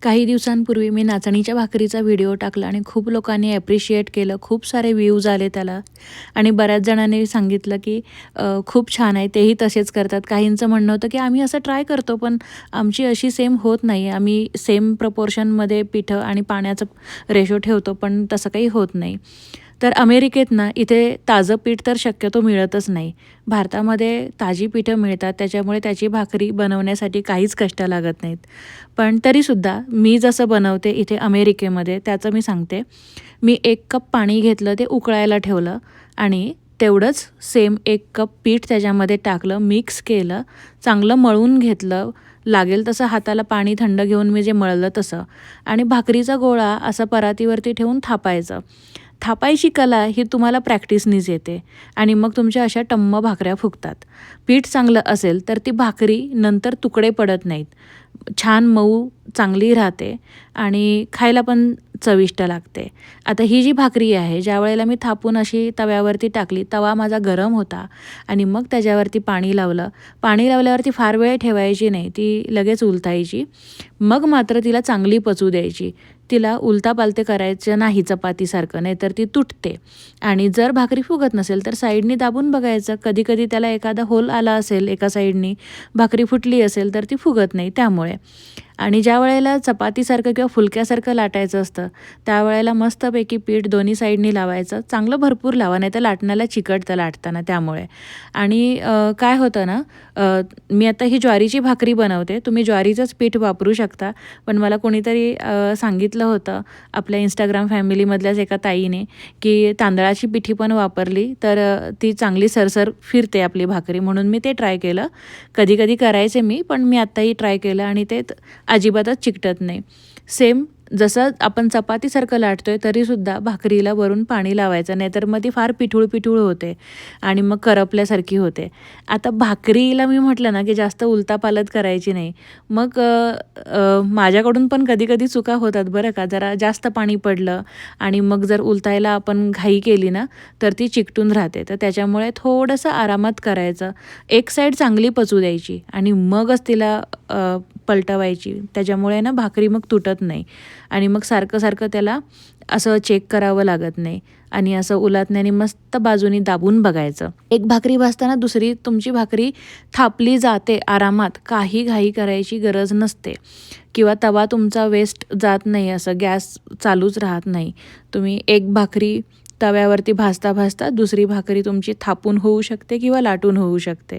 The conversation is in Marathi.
काही दिवसांपूर्वी मी नाचणीच्या भाकरीचा व्हिडिओ टाकला आणि खूप लोकांनी ॲप्रिशिएट केलं. खूप सारे व्ह्यूज आले त्याला आणि बऱ्याच जणांनी सांगितलं की खूप छान आहे, तेही तसेच करतात. काहींचं म्हणणं होतं की आम्ही असं ट्राय करतो, पण आमची अशी सेम होत नाही. आम्ही सेम प्रपोर्शनमध्ये पिठं आणि पाण्याचं रेशो ठेवतो, पण तसं काही होत नाही. तर अमेरिकेत ना इथे ताजं पीठ तर शक्यतो मिळतच नाही. भारतामध्ये ताजी पिठं मिळतात, त्याच्यामुळे त्याची भाकरी बनवण्यासाठी काहीच कष्ट लागत नाहीत. पण तरीसुद्धा मी जसं बनवते इथे अमेरिकेमध्ये त्याचं मी सांगते. मी 1 कप पाणी घेतलं, ते उकळायला ठेवलं आणि तेवढंच सेम 1 कप पीठ त्याच्यामध्ये टाकलं, मिक्स केलं, चांगलं मळून घेतलं. लागेल तसं हाताला पाणी थंड घेऊन मी जे मळलं तसं आणि भाकरीचा गोळा असा परातीवरती ठेवून थापायचं. थापायची कला ही तुम्हाला प्रॅक्टिसनीच येते आणि मग तुमच्या अशा टम्म भाकऱ्या फुगतात. पीठ चांगलं असेल तर ती भाकरी नंतर तुकडे पडत नाहीत. छान मऊ चांगली राहते आणि खायला पण चविष्ट लागते. आता ही जी भाकरी आहे, ज्यावेळेला मी थापून अशी तव्यावरती टाकली, तवा माझा गरम होता आणि मग त्याच्यावरती पाणी लावलं. पाणी लावल्यावरती फार वेळ ठेवायची नाही, ती लगेच उलटायची. मग मात्र तिला चांगली पचू द्यायची. तिला उलतापालते करायचं नाही चपातीसारखं, नाहीतर ती तुटते. आणि जर भाकरी फुगत नसेल तर साईडनी दाबून बघायचं. कधी-कधी त्याला एखादा होल आला असेल एका साईडनी, भाकरी फुटली असेल तर ती फुगत नाही त्यामुळे. आणि ज्या वेळेला चपातीसारखं किंवा फुलक्यासारखं लाटायचं असतं, त्यावेळेला मस्तपैकी पीठ दोन्ही साईडनी लावायचं. चांगलं भरपूर लावा, नाहीतर लाटण्याला चिकटतं लाटताना त्यामुळे. आणि काय होतं ना, मी आता ही ज्वारीची भाकरी बनवते. तुम्ही ज्वारीचंच पीठ वापरू शकता. पण मला कोणीतरी सांगितलं होतं आपल्या Instagram फॅमिलीमधल्याच एका ताईने, की तांदळाची पिठी पण वापरली तर ती चांगली सरसर फिरते आपली भाकरी, म्हणून मी ते ट्राय केलं. कधी-कधी करायचे मी, पण मी आत्ताही ट्राय केलं आणि ते अजिबातच चिकटत नाही. सेम जसं आपण चपातीसारखं लाटतोय तरीसुद्धा भाकरीला वरून पाणी लावायचं, नाहीतर मग ती फार पिठूळ-पिठूळ होते आणि मग करपल्यासारखी होते. आता भाकरीला मी म्हटलं ना, की जास्त उलतापालत करायची नाही. मग माझ्याकडून पण कधी-कधी चुका होतात बरं का. जरा जास्त पाणी पडलं आणि मग जर उलटायला आपण घाई केली ना, तर ती चिकटून राहते. तर त्याच्यामुळे थोडंसं आरामात करायचं. एक साईड चांगली पचू द्यायची आणि मगच तिला पलटवायची. त्याच्यामुळे ना भाकरी मग तुटत नाही आणि मग सारखं-सारखं त्याला असं चेक करावं लागत नाही आणि असं उलटण्याने मस्त बाजूनी दाबून बघायचं. एक भाकरी भाजताना दुसरी तुमची भाकरी थापली जाते आरामात. काही घाई करायची गरज नसते किंवा तवा तुमचा वेस्ट जात नाही, असं गॅस चालूच राहत नाही. तुम्ही एक भाकरी तव्यावरती भाजता-भाजता दुसरी भाकरी तुमची थापून होऊ शकते किंवा लाटून होऊ शकते.